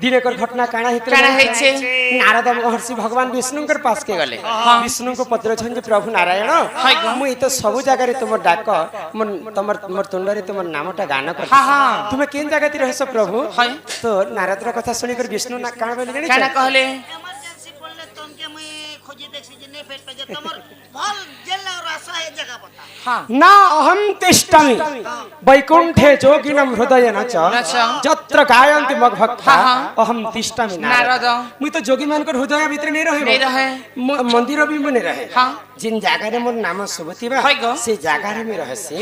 दिने कर घटना काना हेचे नारद महर्षि भगवान विष्णु कर पास के गले विष्णु को पत्र छन जे प्रभु नारायण मु तो सब जगह रे तुम डाक तुमर तुमर तुंडरे तुमर नामटा गान कर तुम केन जगह ती रहस प्रभु तो नारद र कथा सुनी कर विष्णु ना काना बोले जानी काना कहले इमरजेंसी पड़ले तुमके मुई खोजी देखसी जे ने फेट पे जे तुमर भल जेल और आशा है जगह बता हां ना अहम तिष्ठामि वैकुंठे जोगिनं हृदयेन च जत्र गायन्ति मग भक्ता अहम तिष्ठामि नारद मुई तो जोगी मान कर हृदय भीतर नहीं रहे मंदिर भी में रहे हां जिन जगह रे मोर नाम सुबतिबा हाय गो से जगह रे में रहे से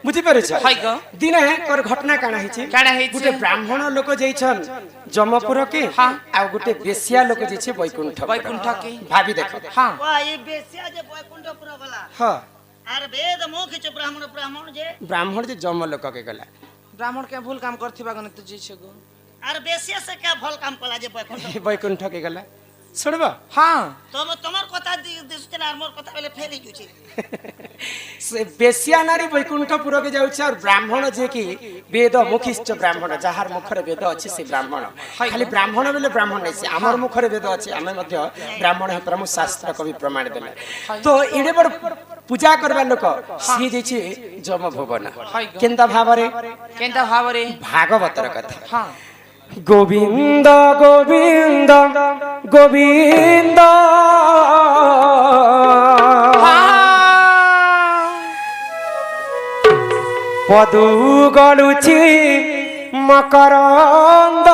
बुझी पारे छ हाय गो दिने कर घटना काना हिची गुटे ब्राह्मण लोक जइछन जमपुर के आ गुटे बेसिया लोक जइछे वैकुंठ के भाभी देखो हां वा ये बेसिया जे वैकुंठपुर वाला हां आर वेद मुख छ ब्राह्मण जे जम लोक के गला ब्राह्मण के भूल काम करथिबा गने तो जी छगो आर बेसिया से क्या भल काम कला जे वैकुंठ के गला छोड़बा हां तुम तमर कथा दिसते ना मोर कथा बेले फेरी जुची से बेसिया नारी वैकुंठपुर के जाउछ और ब्राह्मण जे की वेद मुखिष्ठ ब्राह्मण जहार मुखरे वेद अछि से ब्राह्मण खाली ब्राह्मण बेले ब्राह्मण नै से हमर मुखरे वेद अछि हमें मध्य ब्राह्मण है परम शास्त्र कवि प्रमाण देले तो इडे बड़ पूजा करबा लोक सी जे छी जम भवन केंदा भावरे भागवतर कथा हां गोविंद गोविंद गोविंद पदु गलुछि मकरंद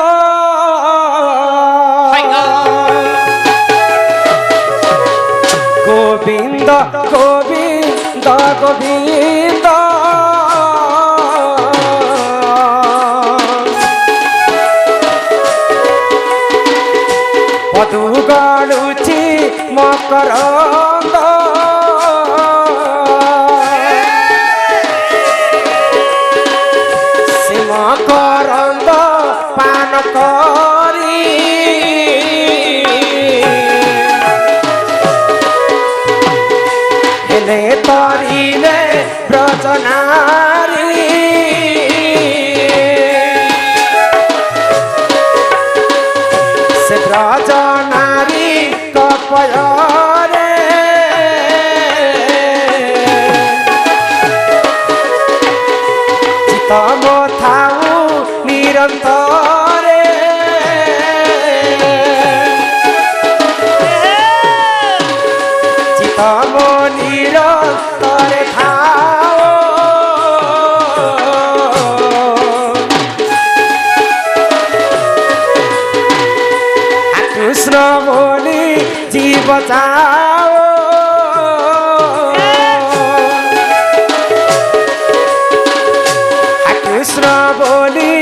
गोविंद गोविंद गोविंद पदु गलुछि मकरंद मकरंद पान करी हेले तरिले ब्रजनारी से ब्रजनारी कपयरे चितम थाऊ निरंतरे चितम निरंतरे थाओ कृष्ण बोली जीव जाओ कृष्ण बोली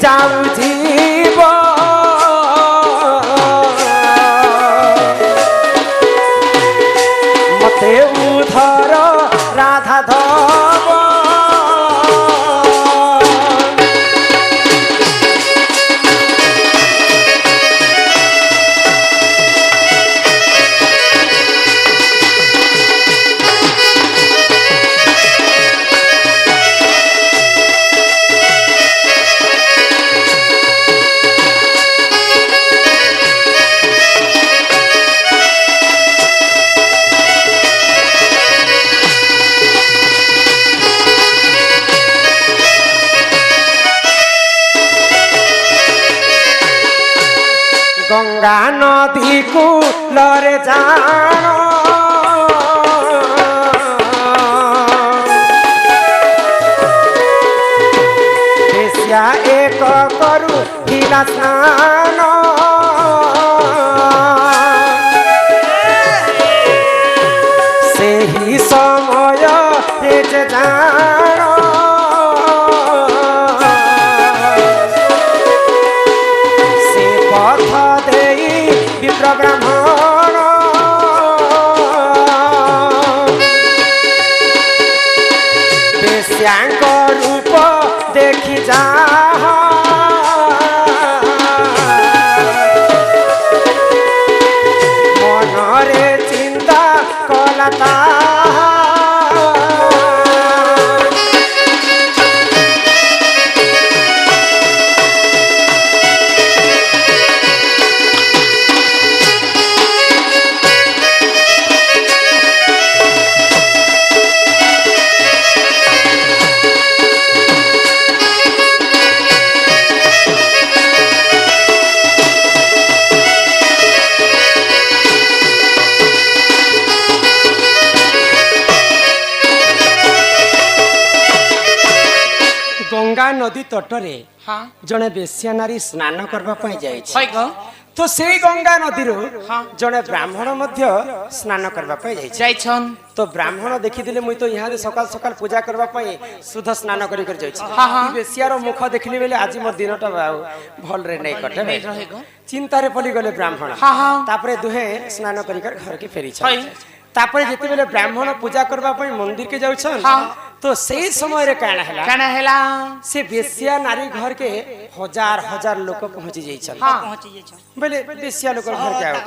जाऊ जीव मते उधर राधा धव गंगा नदी कूलरे जान बेसिया एक करू हिला स्नान से ही समय तेज जान पथ देई विप्र ब्राह्मण बेश्यांक रूप देखी जा मनरे चिंता कलता নদী তটরে হ্যাঁ জনে বেশ্যা নারী স্নান করবা পাই যাইছে হয় গো তো সেই গঙ্গা নদীরু হ্যাঁ। জনে ব্রাহ্মণ মধ্য স্নান করবা পাই যাইছে যাইছন তো ব্রাহ্মণ দেখিলে মুই তো ইহাদে সকাল সকাল পূজা করবা পাই শুদ্ধ স্নান করি করে যাইছি হ্যাঁ, হ্যাঁ। বেশ্যার মুখ দেখিলি বেলে আজি মোর দিনটা ভলরে নাই কটে নেই রহে গো চিন্তারে পড়ি গলে ব্রাহ্মণ হ্যাঁ, হ্যাঁ। তাপরে দুহে স্নান করি ঘরকে ফেরিছ হয়। তাপরে যেতেবেলে ব্রাহ্মণ পূজা করবা পাই মন্দির কে যাউছন হ্যাঁ। তো সেই সময় কাণ হেলা কেন হেলা সে বেশ্যা নারী ঘর के हजार हजार लोग पहुंची जाइछन हाँ। पहुंची जाइछ बोले बेश्या लोग घर के आओ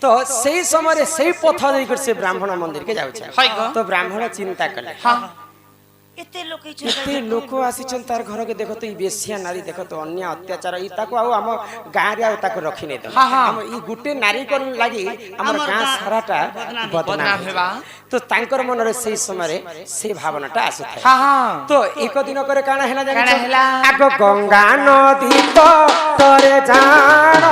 तो सही समय रे सही पथ देई कर से ब्राह्मण मंदिर के जाउ छ हाय गो। तो ब्राह्मण चिंता कले हाँ एते लोक एते लोक आसीछन तार घर के देखो तो ई बेश्या नारी देखो तो अन्य अत्याचार ई ताको आउ हम गां रे आउ ताको रखी नै दो हाँ, हाँ। हम ई गुटे नारी कर लागि हमर हमर गां गां साराटा बदनाम बदनाम हेबा। तो तांकर मन रे सही समय रे से भावनाटा आसी था हाँ हाँ तो एक दिन करे काना हेला काना जानि हेला? आगो गंगा नदी तो तोरे जान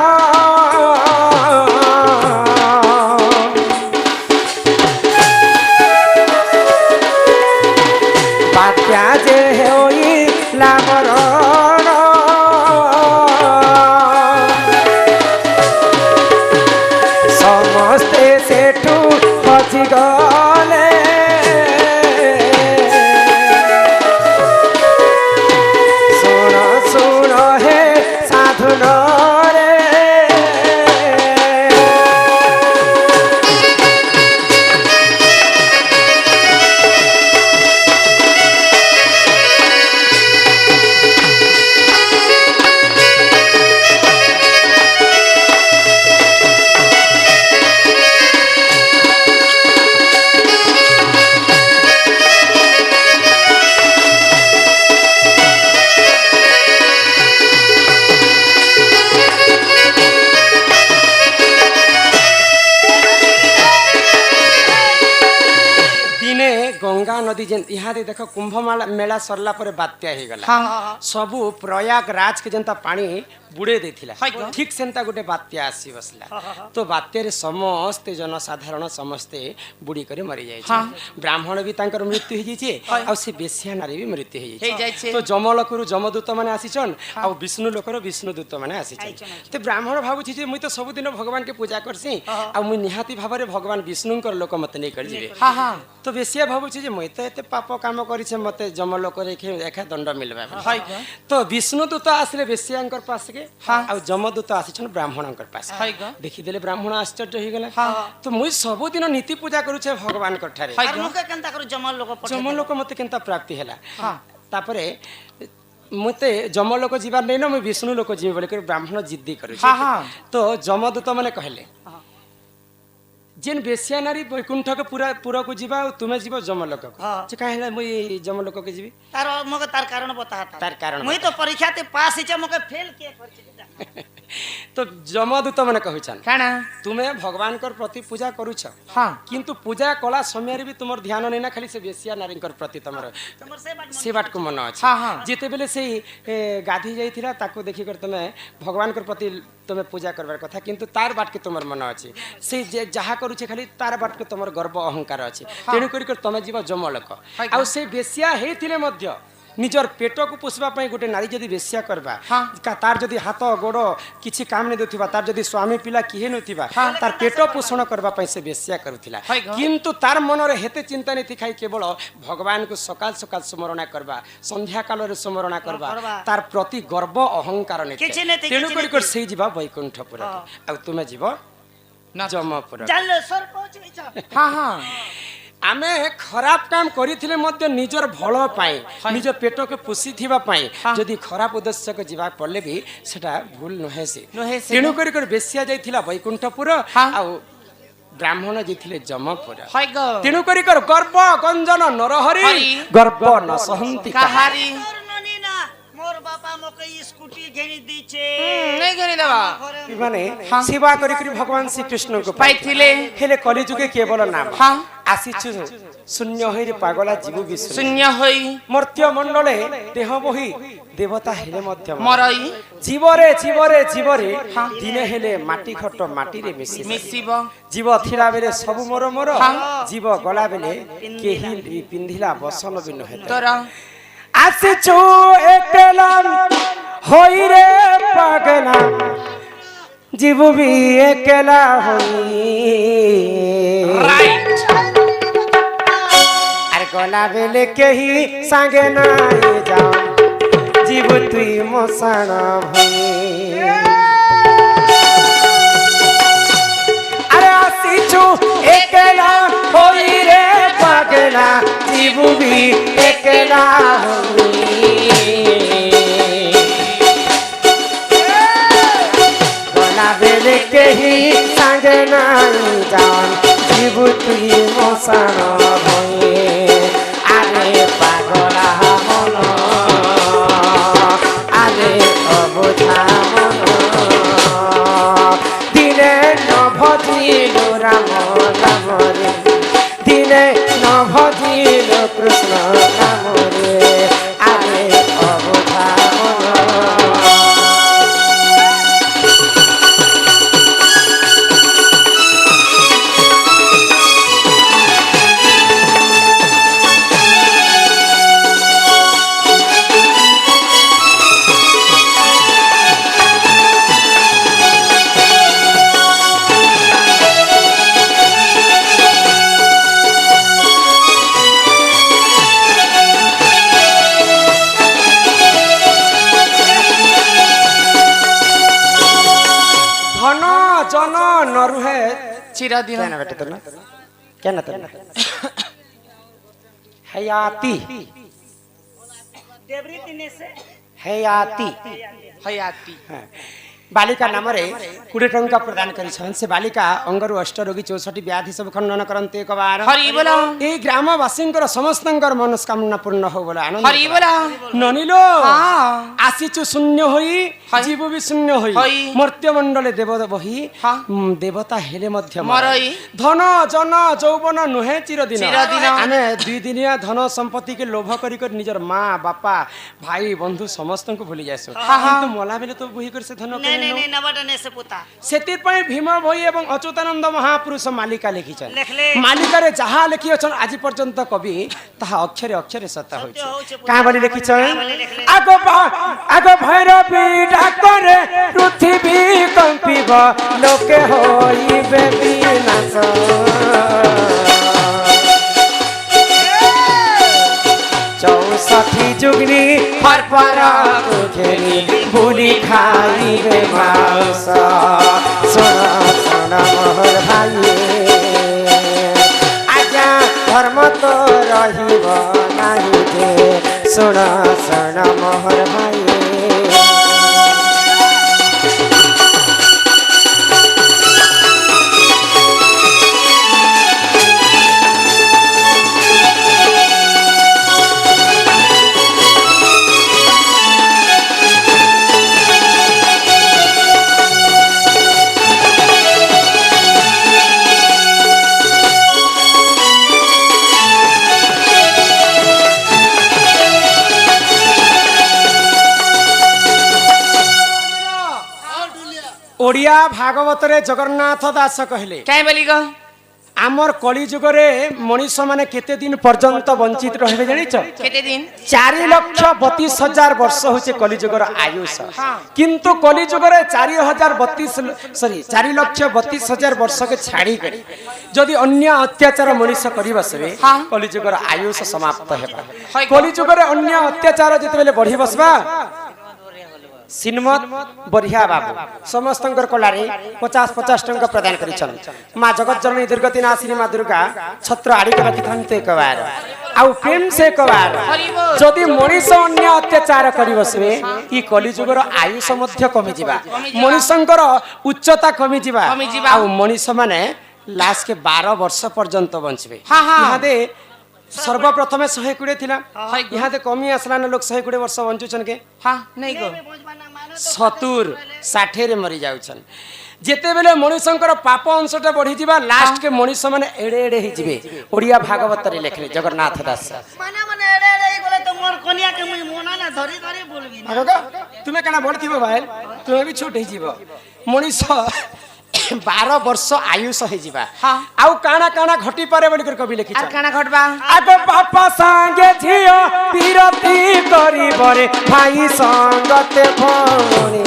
बात्या जे होई लामरण समस्ते सेठू बची गले सुन सुन हे साधु रे दिने गंगा नदी जेन इहादे देखो कुंभ मेला सरला पर बात्या हे गला हाँ सबु प्रयागराज के जनता पानी बुड़े देथिला हाय गो। ठीक सेंता गोटे बात्या आसी बसला तो बात्या रे समस्त जनसाधारण समस्ते बुड़ी करे मरि जाय हाँ। ब्राह्मण भी तांकर मृत्यु हे जाय आ से बेश्या नारी भी मृत्यु हे हे जाइछे। तो जमलोकरु जमदूत माने आसीछन आ विष्णु लोकर विष्णु दूत माने आसीछन ते ब्राह्मण भाबुछि जे मुई तो सब दिन भगवान के पूजा करसी आ मुई निहाती भाबरे भगवान विष्णुंकर लोक मत नै कर जिवे हाँ हाँ तो बेसिया भाबुछि जे मुई तो एते पाप काम करिछे मते जमलोक रेखे एखा दंड मिलबा हाय गो। तो विष्णु दूत आसले बेसियांकर पास के हाँ। आ जमदूत आसीछन ब्राह्मणंकर पास हाय गो। देखि देले ब्राह्मण आश्चर्य हो गला हाँ। तो मुई सब दिन नीति पूजा करूछे भगवान कठारे हाय आर मुके केनता करू जमल लोक पठे जमलोक मते केनता प्राप्ति हैला हाँ। तापरे मते जमलोक जीवार नै न मुई विष्णु लोक जीव बोले कर ब्राह्मण जिद्दी करू हाँ, हाँ। तो जमदूत माने कहले जेन बेश्या नारी वैकुंठ के पूरा को जीवा तुमे जीव जमलोक हाँ। जे काहेला मुई जमलोक के जीवी तार मगे तार कारण बता तार कारण मुई तो परीक्षा ते पास हिचे मगे फेल के करछि तो जमदूत माने कहउछन काना तुमे भगवान कर प्रति पूजा करूछ हाँ किंतु पूजा कला समय रे भी तुमर ध्यान नै ना खाली से बेश्या नारी कर प्रति तमर तमर से बात से बाट को मन अछि हाँ, हाँ। जेते बेले से गाधी जाइथिला ताको देखि कर तमे भगवान कर प्रति तमे पूजा करबार कथा किंतु तार बाट के तमर मन अछि से जहा करूछे खाली तार बाट के तमर गर्व अहंकार अछि तेनु करी कर तमे जीव जमलोक हाय आ से बेश्या हेथिले मध्य निजर पेट को पोषबा पई गोटे नारी जदी बेश्या करबा हाँ। तार जदी हाथ गोड़ किछि काम नै देथिबा तार जदी स्वामी पिला किहे नथिबा हाँ। तार पेट पोषण करबा पई से बेश्या करूथिला हाय गो। किंतु तार मन रे हेते चिंता नै थिखाई केवल भगवान को सकाल सकाल स्मरण करबा संध्या काल रे स्मरण करबा करबा। तार प्रति गर्व अहंकार नै किछि नै थी, तेनु किछि करी नै कर थी। सेई जीवा वैकुंठपुर आ तुमे जीव ना जमपुर चल सर पहुंच गइछ हाँ हाँ आमे खराब काम करिथिले मध्य निजर भल पाए निज पेट के पोषि थिबा पाए हाँ। जदि खराब उद्देश्य के जीवा पड़ले भी सेटा भूल नहे से नहे से तेनु करी कर बेश्या जाइथिला वैकुंठपुर हाँ। आ ब्राह्मण जाइथिले जमपुर हाय गो। तेनु करी कर गर्व गंजन नरहरि हरि। गर्व न सहंती काहारी और ननी ना मोर बापा मके स्कूटी घेनी दीछे नहीं घेनी देवा माने हाँ। सेवा करी करी भगवान श्री कृष्ण को पाइथिले हेले कलिजुगे केवल नाम हाँ। आसीछु शून्य होई पागला जीव विष्णु शून्य होई मर्त्य मंडले देह बही देवता हेले मध्य मरई जीवरे जीवरे जीवरे दिने हेले माटी खट माटी रे मिसी मिसिब जीव थिला बेले सब मोर मोर हाँ। जीव गला बेले केही पिंधिला बसन बिन हेले तोर আসিছু একলা হই রে পাগলা জীববি একলা হই রাইট আর গলা বেলে কেহি সাঙ্গে নাই যাও জীব তুই মশাণ ভই আরে আসিছু একলা হই রে পাগলা জীববি একলা হই গলা বেলে কেহি সাঙ্গে নাই যাও জীব তুই মশাণ ভই আরে পাগলা মন আরে অবোঝা মন দিনে নভজিল রাম নাম রে দিনে নভজিল কৃষ্ণ নাম রে আরে অবোঝা মন জন নরুহে চিরদিন কেন বেটা তোর কেন তোর হয়াতি देवरी दिने से হয়াতি হয়াতি হ্যাঁ বালিকা নামরে 20 টঙ্কা প্রদান করেছেন সে বালিকা অঙ্গরু অষ্ট রোগী 64 ব্যাধি সব খণ্ডন করন্তে একবার হরি বল এই গ্রামবাসীঙ্কর সমস্তঙ্কর মনস্কামনা পূর্ণ হও বলে আনন্দ হরি বল ননিল হ্যাঁ আসিছু শূন্য হই হয়। জীব বি শূন্য হই হই। মর্ত্যমণ্ডলে দেব বহি হ্যাঁ। দেবতা হেলে মধ্য মরই। ধন জন যৌবন নুহে চিরদিন চিরদিন। আমি 2 দিনিয়া ধন সম্পত্তি কে লোভ করি করি নিজর মা বাপা ভাই বন্ধু সমস্তଙ୍କୁ ভুলি যাইছো হ্যাঁ, হ্যাঁ। কিন্তু মলা বেলে তো বহি করে সে ধন नहीं করে नहीं নেও। नहीं नवाटा ने से पुता ସେଥିପାଇଁ ଭୀମ ଭୋଇ ଏବଂ ଅଚ୍ୟୁତାନନ୍ଦ ମହାପୁରୁଷ ମାଲିକା ଲେଖିଛନ୍ତି ଲେଖିଲେ। ମାଲିକାରେ ଯାହା ଲେଖିଅଛନ୍ ଆଜି ପର୍ଯ୍ୟନ୍ତ କବି ତାହା ଅକ୍ଷରେ ଅକ୍ଷରେ ସତ ହୋଇଛି ହଉଛି ପୁରା। କାଁ ବୋଲି ଲେଖିଛ କାଁ ବୋଲି ଲେଖିଲେ? ଆଗ ଭୈରବୀ ଡାକରେ ପୃଥିବୀ କମ୍ପିବ ଲୋକେ ହୋଇବେ ବିନାଶ চৌষঠি যুগনি হরপর ঘেরি বুলি খাইবে মাংস শোন শোন মোহর ভাই আজ্ঞা ধর্ম তো রহিব নাহি যে শোন শোন মোহর ভাই ओडिया भागवतरे जगन्नाथ दास कहले କାଇଁ ବୋଲି ଗ आमर कली जुगरे मनीष माने केते दिन पर्यंत वंचित रहे जानिछ केते दिन 4,32,000 वर्ष होचे कली जुगर आयुष किंतु कली जुगरे 4,32,000 वर्ष के छाड़ी करी जदि अन्य अत्याचार मनीष करि बसबे हाँ। कली जुगर आयुष समाप्त हेबा है। कली जुगरे अन्य अत्याचार जते बेले बढ़ी बसबा श्रीमद बढ़िया बाबू समस्त कलारे 50-50 टंका प्रदान करिछन माँ जगत जननी दुर्गति नाशिनी माँ दुर्गा छत्र आड़िक रखिथान्ते एकबार आउ प्रेम से एकबार जदि मनीष अन्य अत्याचार करि बसबे ई कलिजुगर आयुष मध्य कमी जिबा मनीषंकर उच्चता कमी जिबा आउ मनीष माने लास्ट के 12 वर्ष पर्यंत बंचबे हाँ, हाँ। इहादे सर्वप्रथम 120 थिला इहादे कमी आसला न लोग 120 वर्ष बंचुछन के हाँ नहीं गो 70 60 रे मरी जाउछन जेते बेले मनीषंकर पाप अंशटा बढ़ी जिबा लास्ट के मनीष माने एड़े एड़े ही जिबे ओडिया भागवत रे लेखले जगन्नाथ दास माने माने एड़े एड़े गले तो मोर कन्या के मुई मोना ना धरी धरी बोलबी ना आगो तुमे कना बड़ थिबो भाई तुमे भी छोट ही जिवो मनीष 12 ବର୍ଷ ଆୟୁଷ ହେଇଯିବା ହଁ। ଆଉ କାଣା କାଣା ଘଟି ପାରେ ବୋଲି କବି ଲେଖିଛ আর কানা ঘটবা আগ বাপা সাঙ্গে ঝিও বিরতি করিবরে ভাই সঙ্গতে ভণি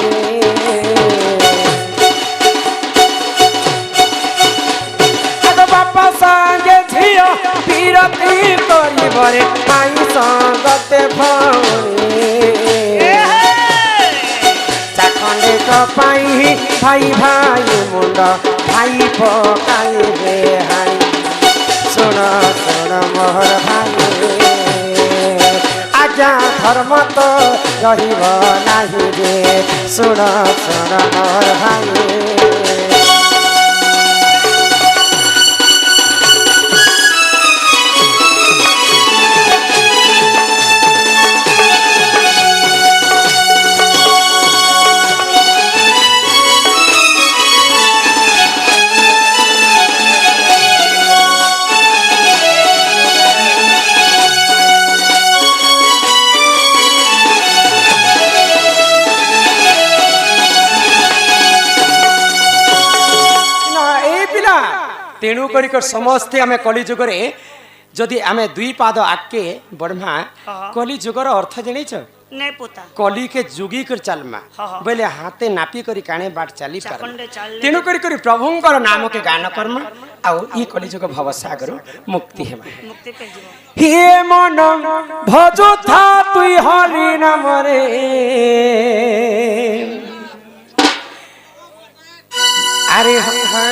আগ বাপা সাঙ্গে ঝিও বিরতি করিবরে ভাই সঙ্গতে ভণি চাখণ্ডে পাই ভাই ভাই মুন্ড ভাই পকাইবে হাই শুণ শুণ মোহর ভাই আজ্ঞা ধর্ম তো রহিব নাহি রে শুণ শুণ মোহর ভাই तेणु करिक समस्ते आमे कली जुगरे जदि आमे दुई पाद आके बढ़मा कली जुगर अर्थ जनिछ नहीं पता कली के जुगी कर चलमा बोले हाथे नापी करी काने बाट चली पर चाखंडे चालले तेणु करी प्रभुंकर नाम के गान कर्म आउ ई कली जुग भव सागर मुक्ति हेमा मुक्ति पे जीव हे मन भजो था तुई हरि नाम रे अरे हाँ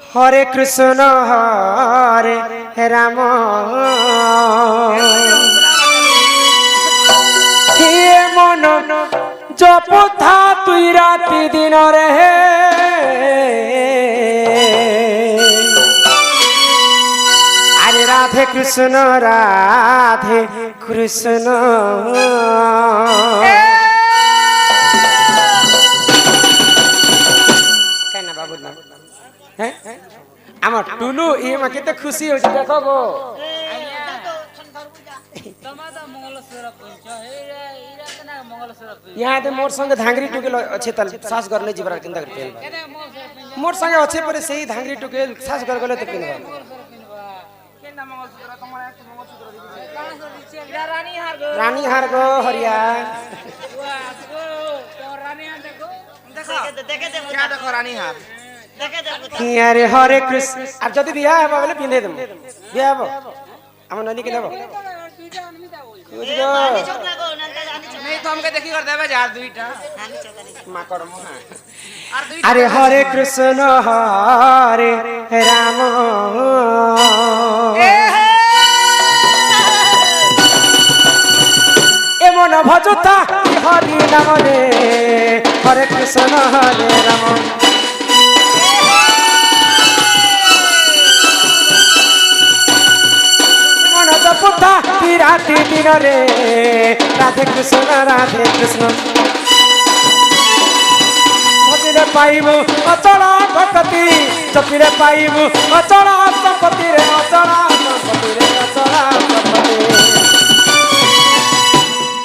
हरे कृष्ण हरे राम हे मन जप था तुई राति दिन रे अरे राधे कृष्ण कहना बाबू ना हैं আমার টুলু এই মা কেতে খুশি হইছে দেখো গো यहाँ ते मोर संगे धांगरी टुकेल अच्छे तल सास करने जीवरा किंदा कर पेन मोर संगे अच्छे पर सही धांगरी टुकेल सास कर गले त पिन रानी हार गो हरिया देखे दे क्या देखो रानी हार देखे दे अरे हरे कृष्ण अब जदि बियाह हेबा बोले पिंदे दम बियाह हेबो हम ननी के देबो ए रानी चौक लागो नंदा रानी चौक नहीं तो हमके देखी कर देबे यार दुईटा रानी चौक रानी मा करम और दुईटा अरे हरे कृष्ण हरे राम ए मन भजता हरि नाम रे हरे कृष्ण हरे राम मन जपता राति दिन रे राधे कृष्ण भजले पाइबु अचल भक्ति जपिले पाइबु अचल संपत्ति रे अचल संपत्ति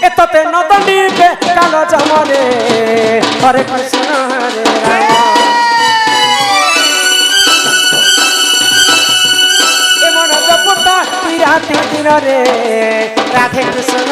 एतते नदनी बे काल जमरे हरे कृष्ण हरे राम ए मन जपता राति दिन रे राधे कृष्ण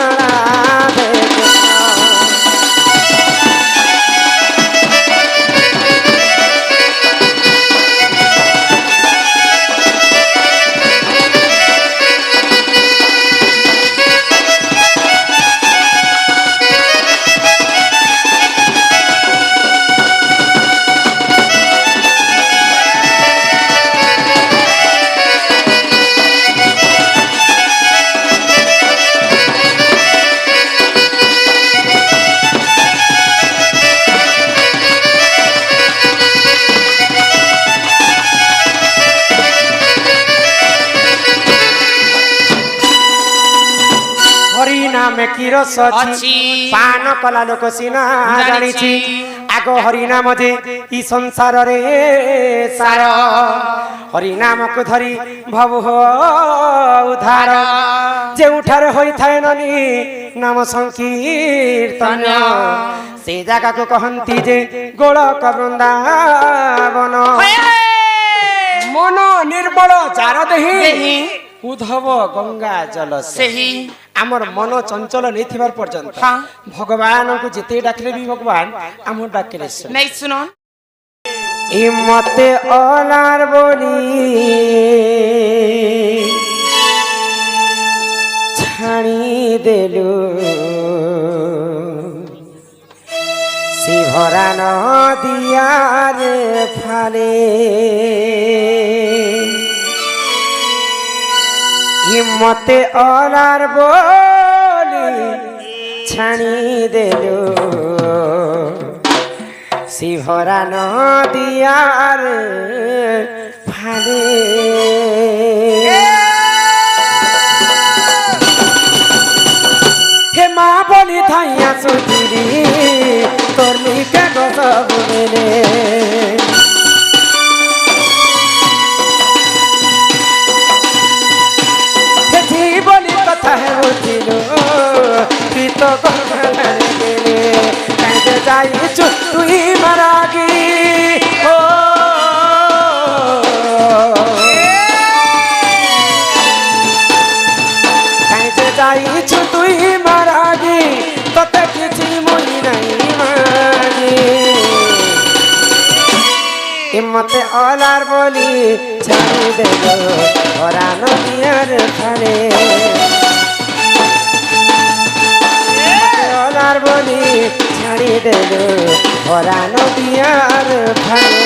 नाम की रस अछि पान कला लोक सिना जानिछि आगो हरि नाम दे ई संसार रे सार हरि नाम को धरी भव हो उद्धार जे उठार होई थाए ननी नाम संकीर्तन ସେ ଜାଗାକୁ କହନ୍ତି ଯେ ଗୋଳକ ବୃନ୍ଦାବନ। ମନ ନିର୍ମଳ ଯାର ଦେହି ଉଦ୍ଧବ ଗଙ୍ଗା ଜଳ ସେହି ଆମର ମନ ଚଞ୍ଚଳ ନେଇଥିବାର ପର୍ଯ୍ୟନ୍ତ ହଁ। ଭଗବାନଙ୍କୁ ଯେତେ ଡାକିଲେ ବି ଭଗବାନ ଆମ ଡାକିଲେ ଶୁଣେ। ନାଇଁ ଶୁନ ଇ ମତେ ଅଲାର ବୋଲି ଛାଣି ଦେଲୁ ଶିଭରା ନଦିଆରେ ଫାଲେ ଇ ମତେ ଅଲାର ବୋଲି ଛାଣି ଦେଲୁ শিভরা নদিয়ার ফালে হে মা বলি থাইয়া সুতিরি তোর মিকে গসব মেলে হে জীবনী কথা হে বুঝিল তুই তো গর্ভধারে গেলে কাঁদে যাইছু তুই মারাগি ও কাঁদে যাইছু তুই মারাগি তোতে কিছু মুই নাই মাগি মতে অলার বলি ছাড়ি দেব ওরা নদিয়ার ফালে অলার বলি ছাড়ি দেব ওরা নদিয়ার ফালে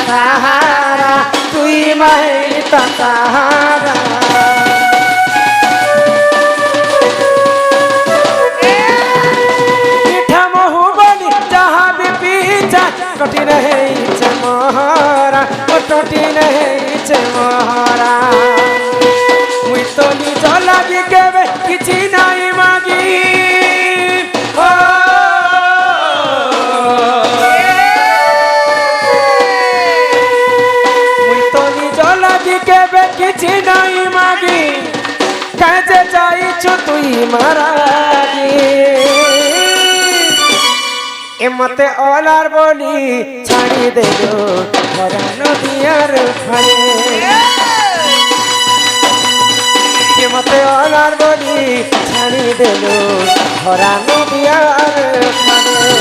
सहारा तुई महता सहारा मीठा महू बनी जहाँ भी पीछा कटी रहे मोहरा कटी रहे मोहरा मुई तो निजला बिकेबे किछि नहीं मागी किछि नहीं मागी कैसे जाइछु तुई मारागी ए मते अलार बोली छाड़ी देलो भरा नदियार फाले ए मते अलार बोली छाड़ी देलो भरा नदियार फाले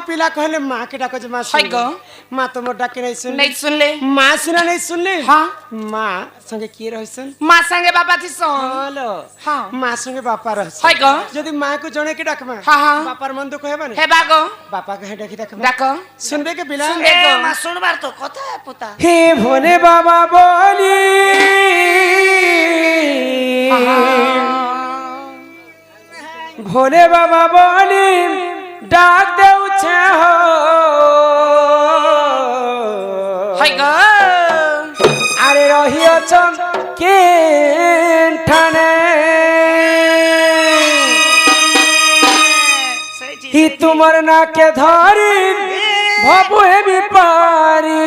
पिला कहले माँ के डाको जे माँ सुन माँ तो मोर डाके नहीं सुनले माँ सुना नहीं सुनले हाँ माँ संगे की रहसन माँ संगे बापा थी सोन हेलो हाँ माँ संगे बापा रहसन हाय गो यदि माँ को जणे के डाकमा हाँ हाँ बापार मन दुख हेबा ने हे बागो बापा के डाकी डाकमा डाको सुनबे के पिला सुनबे को माँ सुनबार तो कथा है पुता हे भोले बाबा बोली भोले बाबा बोली डाक देउ छे हो हाय गो अरे रहियो छन কে ঠানে ସେଇଠି হি তোমার নাকে ধরি ভাবু হেবি পারি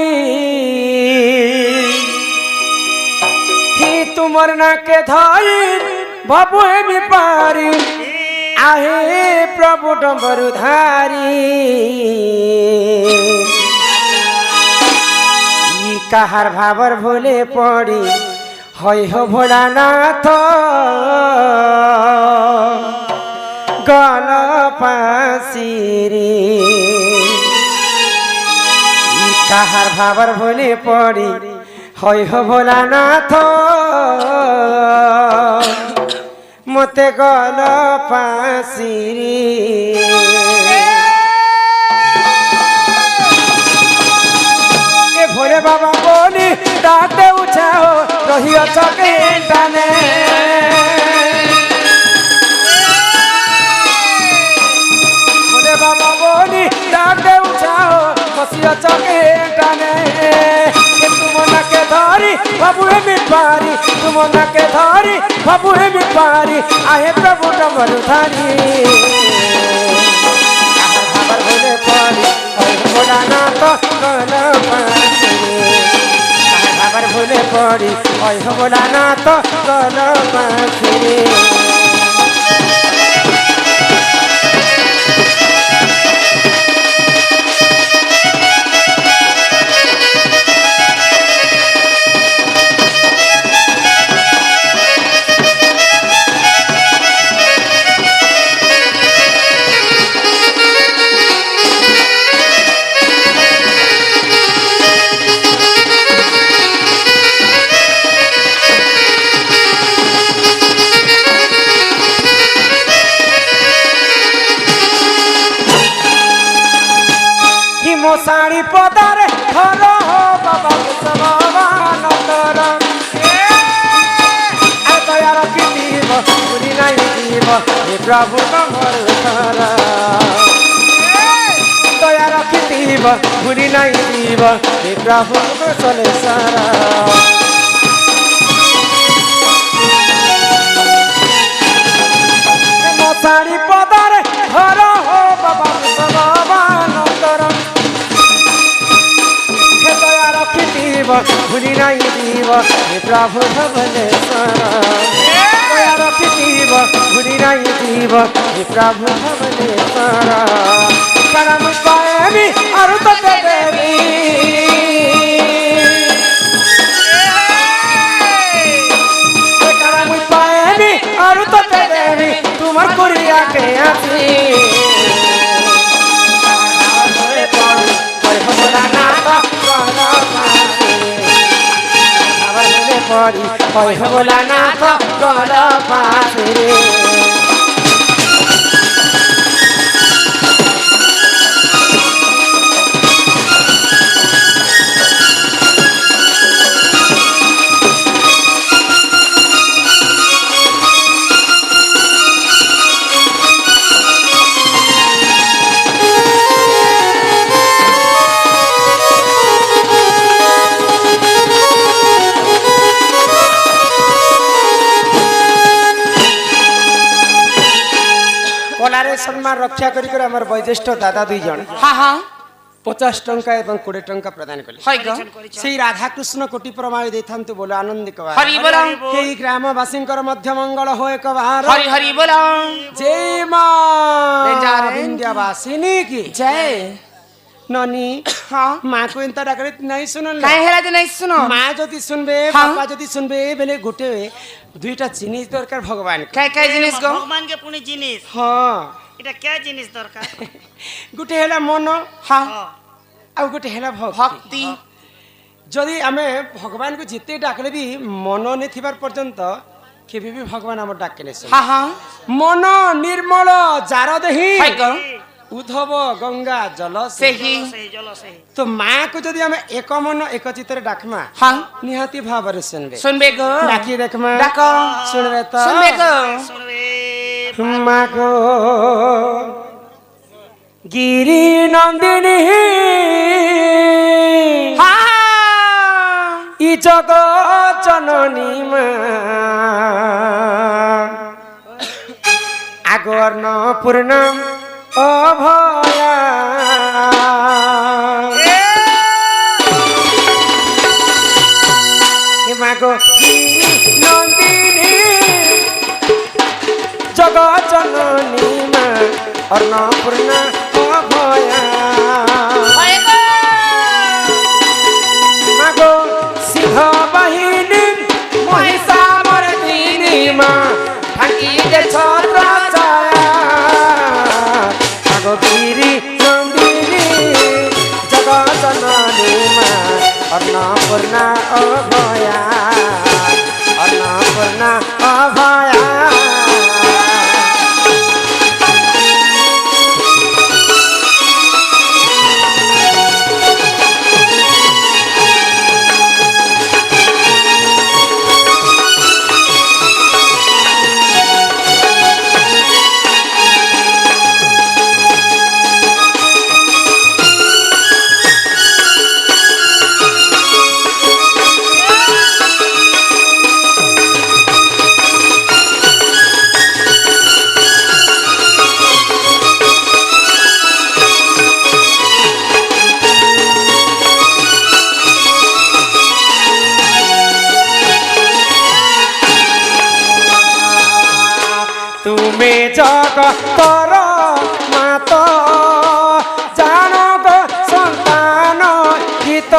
হি তোমার নাকে ধরি ভাবু হেবি পারি আহে প্রভু ডম্বরু ধারি ই কাহার ভাবর ভুলে পড়ি হয় হো ভোলানাথ গল পাশিরে ই কাহার ভাবর ভুলে পড়ি হয় হো ভোলানাথ মতে গল পাশিরে এ ভোরে বাবা বলি ডাকতে উঠাও রহিয়াছ কে টানে ভোরে বাবা বলি ডাকতে উঠাও রহিয়াছ কে টানে তুমনাকে ধরি বাবু হেমি পারি তুমনাকে ধরি বাবু হেমি পারি আহে প্রভু ডমর ধারি আহার ভুলে পড়ি ওই ভোলানাথ গল পাশিরে আহার ভুলে পড়ি ওই ভোলানাথ গল পাশিরে মশাড়ি পদারে ধর বাবা সবানন্দর দয়ার কি দিব পুরি নাই দিব হে প্রভু তোমার ধর দয়ার কি দিব পুরি নাই দিব হে প্রভু চলে সারা মশাড়ি পদারে ধর বাবা সবানন্দর ভুলি নাই দিব হে প্রভু ধবলেশ্বর দয়া রখি দিব ভুলি নাই দিব হে প্রভু ধবলেশ্বর করম পায়নি আর তোতে দেবী করম পায়নি আর তোতে দেবী তোমার করিয়াকে আসি পড়ি ওই ভোলানাথ গল পাশিরে সম্মান রক্ষা করি করে আমার বয়োজ্যেষ্ঠ দাদা দুই জন হ্যাঁ হ্যাঁ 50 টঙ্কা এবং 20 টঙ্কা প্রদান কলে হয় গো সেই রাধাকৃষ্ণ কোটি প্রমাণে দেইথান্তু বলে আনন্দ কবা হরি বল এই গ্রামবাসীଙ୍କର ମଧ୍ୟ মঙ্গল হয় কবার হরি হরি বল জয় মা রেঞ্জারে বিন্ধ্যাবাসিনী কি জয় ননি হ্যাঁ মা কো এন্তা ডাকলে নাই শুনলে কাই হেলা যে নাই শুনো মা যদি শুনবে হ্যাঁ। বাবা যদি শুনবে বেলে গোটে দুইটা জিনিস দরকার ভগবান কাই কাই জিনিস গো ভগবানকে পুনি জিনিস হ্যাঁ এটা কে জিনিস দরকার গোটে হেলা মন হ্যাঁ ଆଉ ଗୋଟେ ହେଲା ভক্তি ଯଦି ଆମେ ଭଗବାନଙ୍କୁ ଯେତେ ଡାକିଲେ ବି ମନ ନେଥିବାର ପର୍ଯ୍ୟନ୍ତ କେବେ ବି ଭଗବାନ ଆମର ଡାକିଲେ হ্যাঁ হ্যাঁ ମନ ନିର୍ମଳ ଜାର ଦେହି হয় গো ଉଦ୍ଧବ ଗଙ୍ଗା ଜଳ ସେହି সেই জল সেই ତ ମାକୁ ଯଦି ଆମେ ଏକ ମନ ଏକ ଚିତ୍ତରେ ଡାକମା হ্যাঁ ନିହାତି ଭାବରେ ଶୁଣିବେ শুনবে গো ଡାକି ଦେଖମା ডাক ଶୁଣିବେ ତ শুনবে গো শুনবে মা গো গিরি নন্দিনী হ্যাঁ ই জগৎ জননী মা আগর ন পূর্ণম অভয়া হে মাগো নন্দিনী জগৎ জননী মা অন্নপূর্ণা অভয়া মাগো সিংহ বাহিনী মহিষামর্দিনী মা ঢাকি দে ছত্র ছায়া মাগো গিরি নন্দিনী জগৎ জননী মা অন্নপূর্ণা অভয়া অন্নপূর্ণা অভয়া তুমি জগতর মাত জান গো সন্তান গীত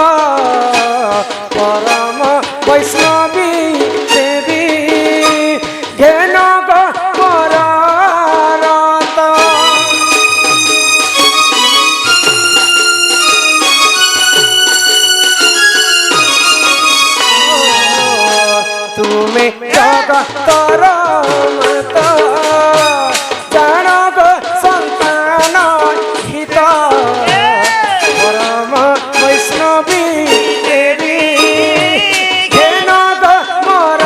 পরম বৈষ্ণবী দেবী ঘেন গো মোর রত তুমি জগতর মাত জান গো সন্তান হিত পরম বৈষ্ণবী দেবী ঘেন গো মোর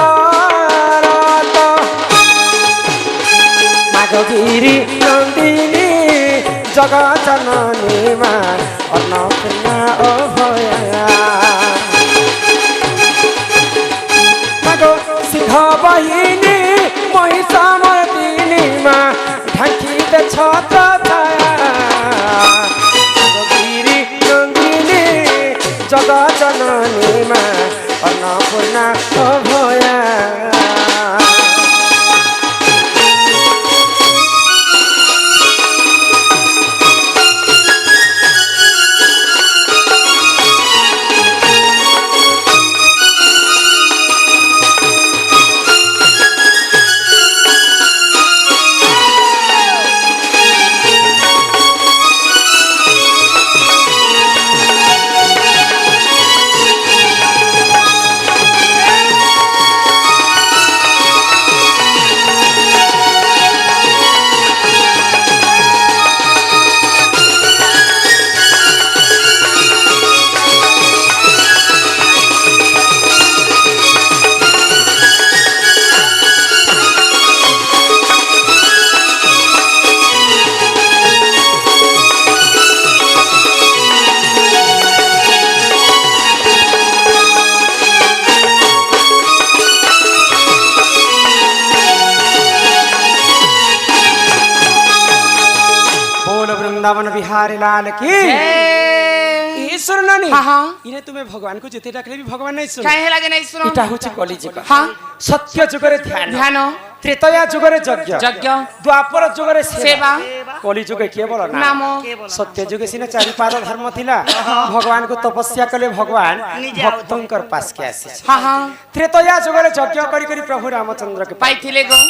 রত মাগগিরি নন্দিনী জগৎ জননী মা অন্নপূর্ণা অভয়া মাগো সিংহ বাহিনী মহিষামর্দিনী মা ঢাকি দে ছত্র ছায়া গিরি নন্দিনী জগৎ জননী মা অন্নপূর্ণা অভয়া वृंदावन बिहारी लाल की ईश्वर नानी हाँ हाँ इने तुम्हें भगवान को जिते डाकले भी भगवान नहीं सुन काहे हेला जे नहीं सुनो इटा होची कली जुग हाँ सत्य जुगरे ध्यान ध्यान त्रेतया जुगरे यज्ञ यज्ञ द्वापर जुगरे सेवा सेवा कली जुगे के बोलो नाम सत्य जुगे सिना चारि पाद धर्म थिला भगवान को तपस्या कले भगवान भक्तंकर पास के आसी हाँ हाँ त्रेतया जुगरे यज्ञ करी करी प्रभु रामचंद्र के पाइथिले गो